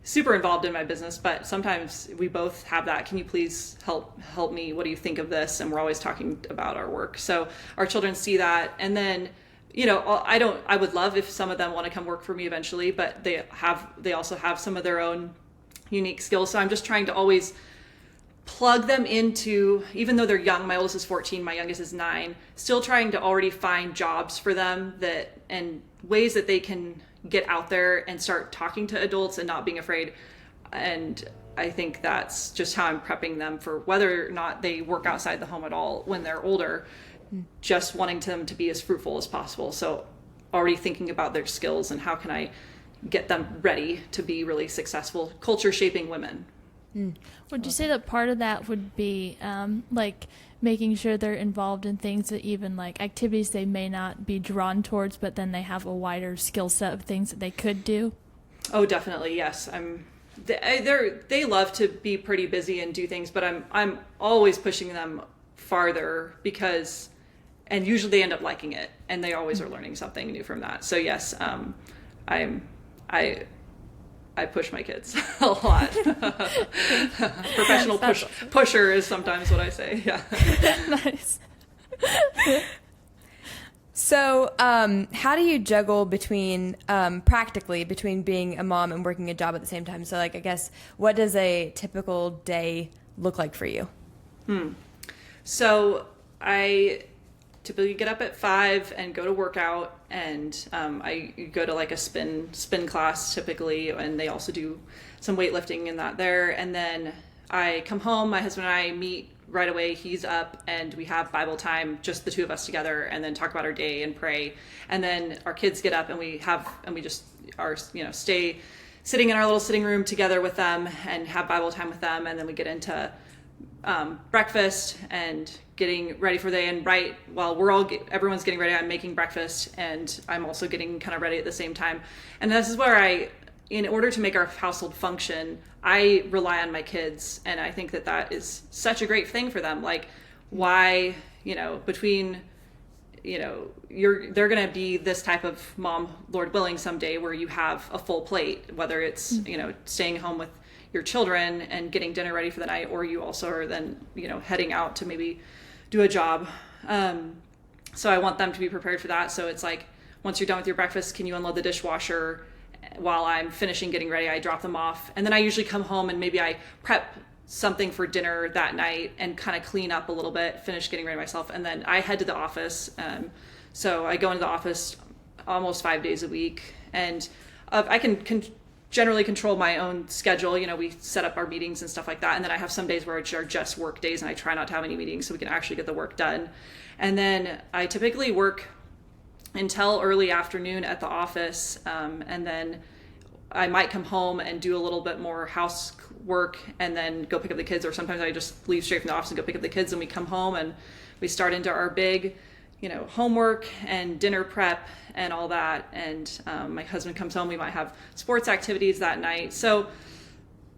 super involved in my business, but sometimes we both have that. Can you please help me? What do you think of this? And we're always talking about our work. So our children see that. And then, I would love if some of them want to come work for me eventually, but they also have some of their own unique skills. So I'm just trying to always plug them into, even though they're young, my oldest is 14, my youngest is 9, still trying to already find jobs for them and ways that they can get out there and start talking to adults and not being afraid. And I think that's just how I'm prepping them for whether or not they work outside the home at all when they're older, just wanting them to be as fruitful as possible. So already thinking about their skills and how can I get them ready to be really successful culture shaping women. Would you say that part of that would be like making sure they're involved in things that even like activities they may not be drawn towards, but then they have a wider skill set of things that they could do? Oh, definitely. Yes. They love to be pretty busy and do things, but I'm always pushing them farther and usually they end up liking it and they always are learning something new from that. So yes, I push my kids a lot. Professional pusher is sometimes what I say. Yeah. Nice. So, how do you juggle practically between being a mom and working a job at the same time? So, I guess, what does a typical day look like for you? So, I typically get up at 5 and go to workout, and I go to a spin class typically, and they also do some weightlifting in that there. And then I come home, my husband and I meet right away. He's up and we have Bible time, just the two of us together, and then talk about our day and pray. And then our kids get up and we just are, stay sitting in our little sitting room together with them and have Bible time with them. And then we get into breakfast and getting ready for the day. And right while everyone's getting ready, I'm making breakfast and I'm also getting kind of ready at the same time. And this is where in order to make our household function, I rely on my kids. And I think that is such a great thing for them. Why, they're going to be this type of mom, Lord willing, someday where you have a full plate, whether it's, staying home with your children and getting dinner ready for the night, or you also are then, heading out to maybe do a job. So I want them to be prepared for that. So it's once you're done with your breakfast, can you unload the dishwasher? While I'm finishing getting ready, I drop them off. And then I usually come home and maybe I prep something for dinner that night and kind of clean up a little bit, finish getting ready myself. And then I head to the office. So I go into the office almost 5 days a week. And I can generally control my own schedule. We set up our meetings and stuff like that. And then I have some days where are just work days and I try not to have any meetings so we can actually get the work done. And then I typically work until early afternoon at the office. And then I might come home and do a little bit more housework and then go pick up the kids. Or sometimes I just leave straight from the office and go pick up the kids, and we come home and we start into our big, homework and dinner prep and all that. And my husband comes home, we might have sports activities that night. So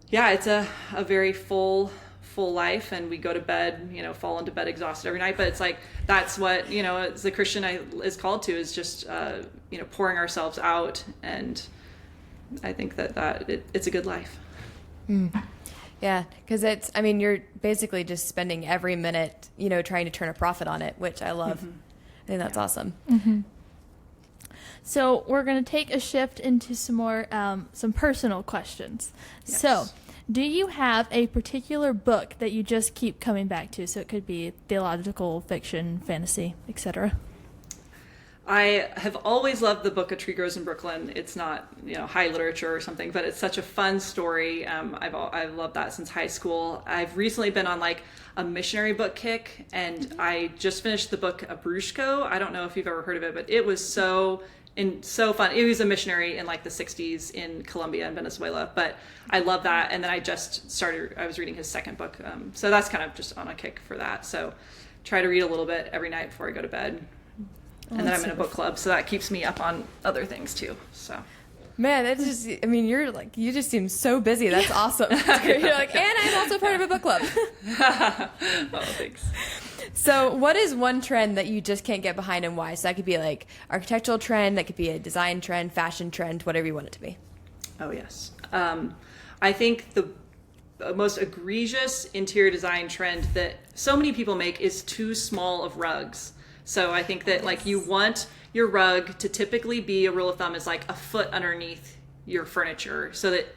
yeah, it's a very full life, and we go to bed, fall into bed exhausted every night. But it's that's what, as a Christian is called to, is just, pouring ourselves out. And I think that it's a good life. Yeah, because you're basically just spending every minute, trying to turn a profit on it, which I love. Mm-hmm. I think that's awesome. Mm-hmm. So we're going to take a shift into some more, some personal questions. Yes. So do you have a particular book that you just keep coming back to? So it could be theological, fiction, fantasy, etc. I have always loved the book A Tree Grows in Brooklyn. It's not, high literature or something, but it's such a fun story. I've loved that since high school. I've recently been on a missionary book kick, and I just finished the book Abrushko. I don't know if you've ever heard of it, but it was so fun. He was a missionary in the 60s in Colombia and Venezuela, but I love that. And then I was reading his second book. So that's kind of just on a kick for that. So try to read a little bit every night before I go to bed. And then I'm in a book club, so that keeps me up on other things too. So, man, that's just, you just seem so busy. That's awesome. You're and I'm also part of a book club. Oh, thanks. So what is one trend that you just can't get behind and why? So that could be like architectural trend, that could be a design trend, fashion trend, whatever you want it to be. Oh, yes. I think the most egregious interior design trend that so many people make is too small of rugs. So I think that like you want your rug to typically be, a rule of thumb is like a foot underneath your furniture, so that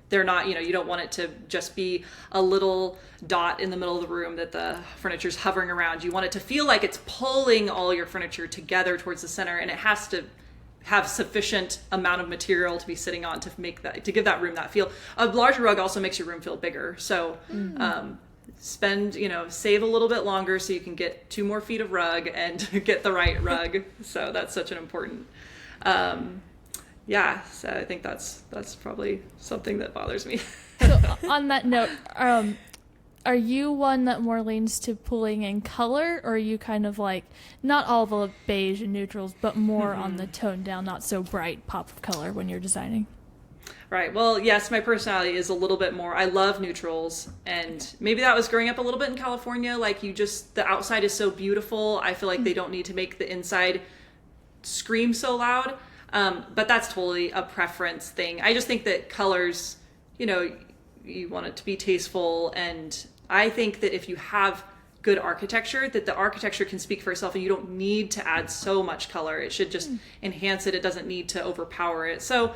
they're not, you don't want it to just be a little dot in the middle of the room that the furniture's hovering around. You want it to feel like it's pulling all your furniture together towards the center, and it has to have sufficient amount of material to be sitting on to make that, to give that room that feel. A larger rug also makes your room feel bigger. So save a little bit longer so you can get 2 more feet of rug and get the right rug. So that's such an important, so I think that's probably something that bothers me. So on that note, are you one that more leans to pulling in color, or are you kind of like not all the beige and neutrals, but more on the toned down, not so bright pop of color when you're designing? Right. Well, yes, my personality is a little bit more, I love neutrals, and maybe that was growing up a little bit in California. Like the outside is so beautiful. I feel like they don't need to make the inside scream so loud. But that's totally a preference thing. I just think that colors, you want it to be tasteful, and I think that if you have good architecture, that the architecture can speak for itself and you don't need to add so much color. It should just enhance it. It doesn't need to overpower it. So,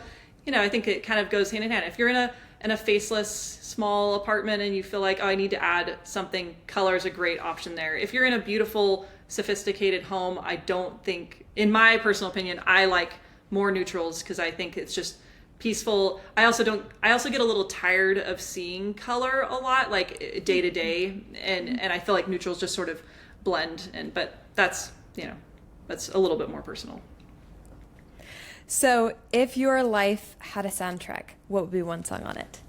I think it kind of goes hand in hand. If you're in a faceless small apartment and you feel like, oh, I need to add something, color is a great option there. If you're in a beautiful, sophisticated home, I don't think, in my personal opinion, I like more neutrals because I think it's just peaceful. I also get a little tired of seeing color a lot, like day to day, and I feel like neutrals just sort of blend. But that's that's a little bit more personal. So if your life had a soundtrack, what would be one song on it?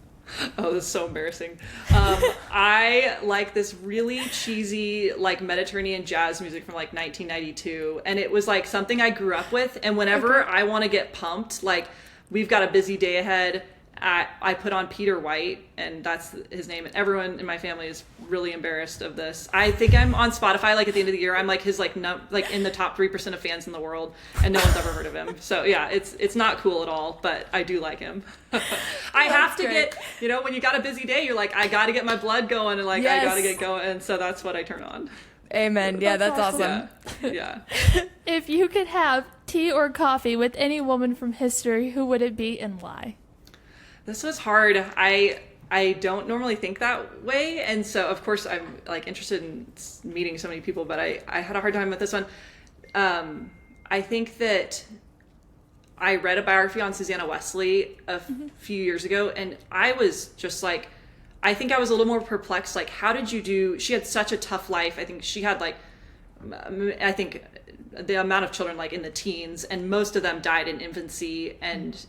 Oh, this is so embarrassing. I like this really cheesy, like Mediterranean jazz music from like 1992, and it was like something I grew up with. And whenever I want to get pumped, like we've got a busy day ahead, I put on Peter White, and that's his name. And everyone in my family is really embarrassed of this. I think I'm on Spotify, like at the end of the year, I'm like his like in the top 3% of fans in the world, and no one's ever heard of him. So yeah, it's not cool at all, but I do like him. I have to get, when you got a busy day, you're like, I got to get my blood going, and like I got to get going, and so that's what I turn on. Amen. Yeah, that's awesome. Yeah. If you could have tea or coffee with any woman from history, who would it be and why? This was hard. I don't normally think that way, and so of course I'm like interested in meeting so many people, but I had a hard time with this one. I think that I read a biography on Susanna Wesley a few years ago, and I was just like, I think I was a little more perplexed. Like, how did you do? She had such a tough life. I think she had the amount of children like in the teens, and most of them died in infancy, and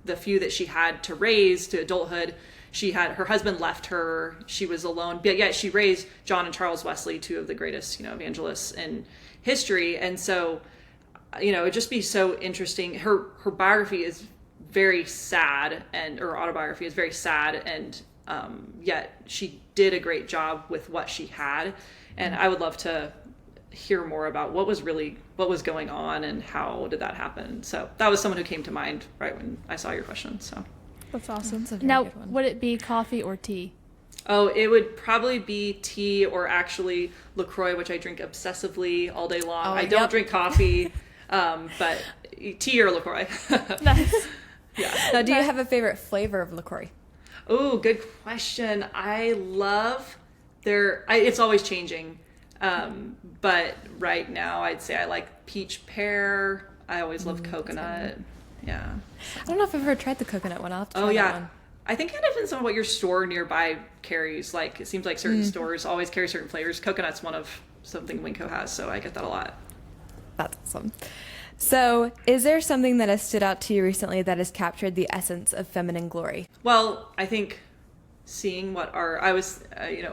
the few that she had to raise to adulthood, her husband left her, she was alone, but yet she raised John and Charles Wesley, 2 of the greatest evangelists in history. And so it'd just be so interesting. Her biography is very sad, and her autobiography is very sad, and yet she did a great job with what she had, and I would love to hear more about what was going on and how did that happen. So that was someone who came to mind right when I saw your question. So that's awesome. That's now, would it be coffee or tea? Oh, it would probably be tea, or actually LaCroix, which I drink obsessively all day long. I don't drink coffee, but tea or LaCroix. Nice. Yeah. Now, do you have a favorite flavor of LaCroix? Oh, good question. I love it's always changing. But right now I'd say I like peach pear. I always love coconut. Yeah. I don't know if I've ever tried the coconut one. I'll have to try that one. I think it depends on what your store nearby carries. Like, it seems like certain stores always carry certain flavors. Coconut's one of something Winco has, so I get that a lot. That's awesome. So, is there something that has stood out to you recently that has captured the essence of feminine glory? Well, I think seeing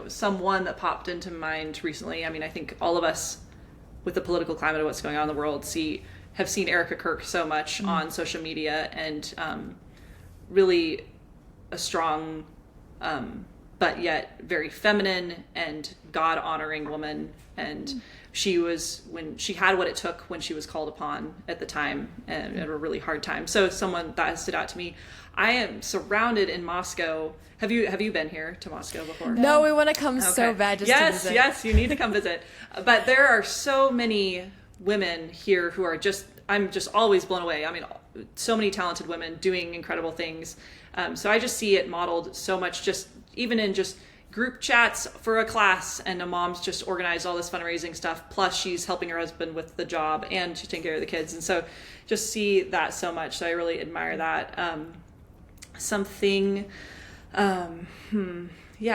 someone that popped into mind recently. I mean, I think all of us, with the political climate of what's going on in the world, have seen Erica Kirk so much on social media, and really a strong but yet very feminine and God-honoring woman. And she was, when she had what it took when she was called upon at the time and at a really hard time. So someone that has stood out to me. I am surrounded in Moscow. Have you been here to Moscow before? No, we want to come so bad just to visit. Yes, you need to come visit. But there are so many women here who are I'm just always blown away. I mean, so many talented women doing incredible things. So I just see it modeled so much, just even in just group chats for a class, and a mom's just organized all this fundraising stuff. Plus she's helping her husband with the job and she's taking care of the kids. And so just see that so much. So I really admire that.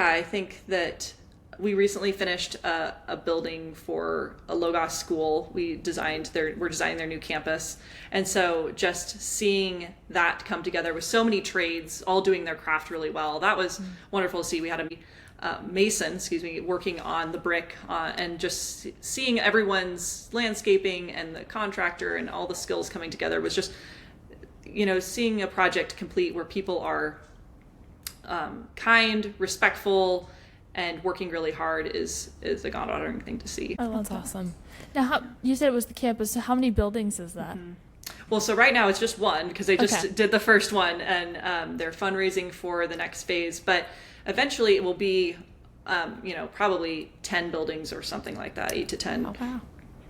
I think that we recently finished a building for a Logos school. We're designing their new campus. And so just seeing that come together with so many trades all doing their craft really well, that was wonderful to see. We had a mason, working on the brick, and just seeing everyone's landscaping and the contractor and all the skills coming together was just, seeing a project complete where people are kind, respectful, and working really hard is a God-honoring thing to see. I love That's awesome. Now, you said it was the campus. So how many buildings is that? Mm-hmm. Well, so right now it's just one because they just did the first one, and they're fundraising for the next phase. But eventually it will be, probably 10 buildings or something like that, 8 to 10. Oh, wow.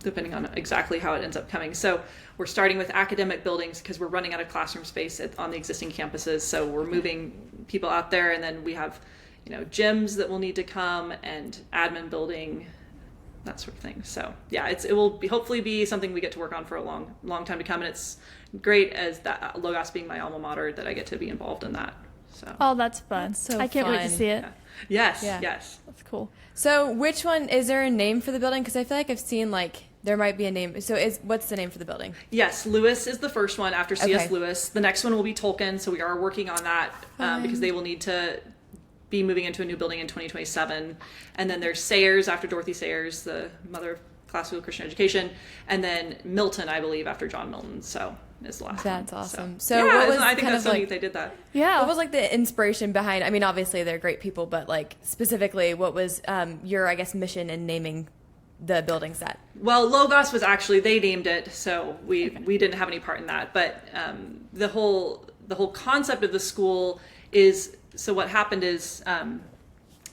Depending on exactly how it ends up coming. So we're starting with academic buildings because we're running out of classroom space on the existing campuses. So we're moving people out there, and then we have, gyms that will need to come, and admin building, that sort of thing. So yeah, it will hopefully be something we get to work on for a long time to come. And it's great as that Logos being my alma mater that I get to be involved in that. So. Oh, that's fun. That's so I can't wait to fun. see it. Yeah. Yes. Yeah. Yes. That's cool. So which one, is there a name for the building? Because I feel like I've seen there might be a name. So what's the name for the building? Yes, Lewis is the first one after C.S. Okay. Lewis. The next one will be Tolkien, so we are working on that because they will need to be moving into a new building in 2027. And then there's Sayers after Dorothy Sayers, the mother of classical Christian education, and then Milton, I believe, after John Milton. So is the last one. That's awesome. So So yeah, what was I think kind that's of so neat they did that. Yeah. What was the inspiration behind? I mean, obviously they're great people, but specifically, what was your mission in naming the building set? Well, Logos was actually, they named it, so we didn't have any part in that. But the whole concept of the school is, so what happened is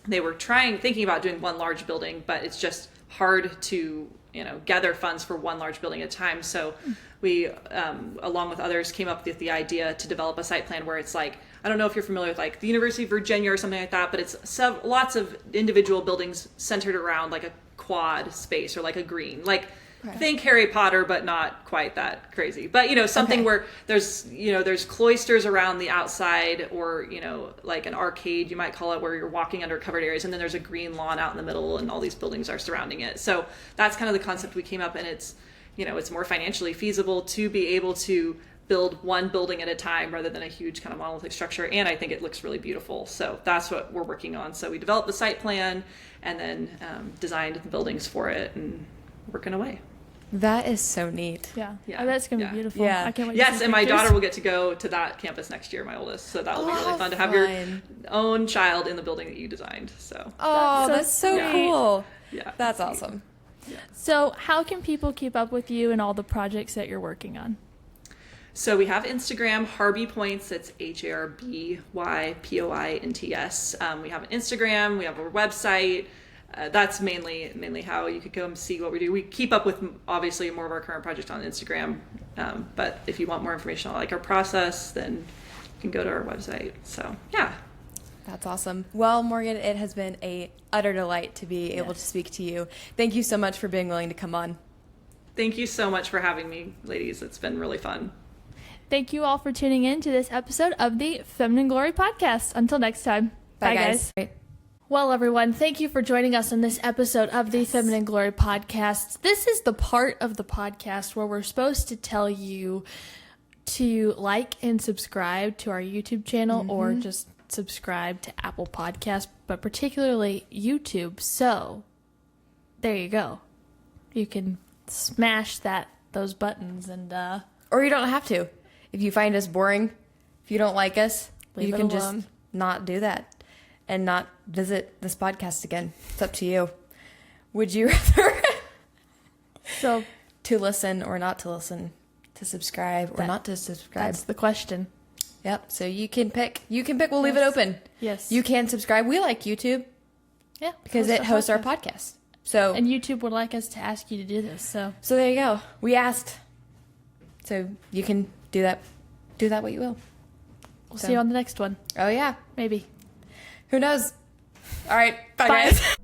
they were thinking about doing one large building, but it's just hard to gather funds for one large building at a time. So we, along with others, came up with the idea to develop a site plan where it's I don't know if you're familiar with the University of Virginia or something like that, but it's lots of individual buildings centered around a quad space or a green, think Harry Potter, but not quite that crazy. But something where there's cloisters around the outside, or an arcade you might call it, where you're walking under covered areas, and then there's a green lawn out in the middle, and all these buildings are surrounding it. So that's kind of the concept we came up, and it's it's more financially feasible to be able to build one building at a time rather than a huge kind of monolithic structure. And I think it looks really beautiful. So that's what we're working on. So we developed the site plan and then designed the buildings for it and working away. That is so neat. Yeah. Yeah. Oh, that's going to be beautiful. Yeah. I can't wait Yes, to see and my pictures. daughter will get to go to that campus next year, my oldest. So that will be really fun to have your own child in the building that you designed. So Oh, That's that's so so sweet. cool. yeah, That's awesome. So how can people keep up with you and all the projects that you're working on? So we have Instagram, Harby Points. That's HARBYPOINTS. We have an Instagram. We have a website. That's mainly how you could come see what we do. We keep up with obviously more of our current project on Instagram. But if you want more information on our process, then you can go to our website. So yeah. That's awesome. Well, Morgan, it has been a utter delight to be able to speak to you. Thank you so much for being willing to come on. Thank you so much for having me, ladies. It's been really fun. Thank you all for tuning in to this episode of the Feminine Glory Podcast. Until next time. Bye, guys. Well, everyone, thank you for joining us on this episode of the Feminine Glory Podcast. This is the part of the podcast where we're supposed to tell you to like and subscribe to our YouTube channel or just subscribe to Apple Podcasts, but particularly YouTube. So there you go. You can smash those buttons and Or you don't have to. If you find us boring, if you don't like us, Leave you it can alone. just not do that. and not visit this podcast again. It's up to you. Would you rather So to listen or not to listen, to subscribe or not to subscribe? that's the question. Yep. So you can pick. You can pick. We'll leave it open. Yes. You can subscribe. We like YouTube Yeah. because it hosts our podcast. So And YouTube would like us to ask you to do this. So there you go. We asked. So you can do that. Do that what you will. we'll see you on the next one. Oh yeah. Maybe. Who knows? All right. Bye. Bye. Guys.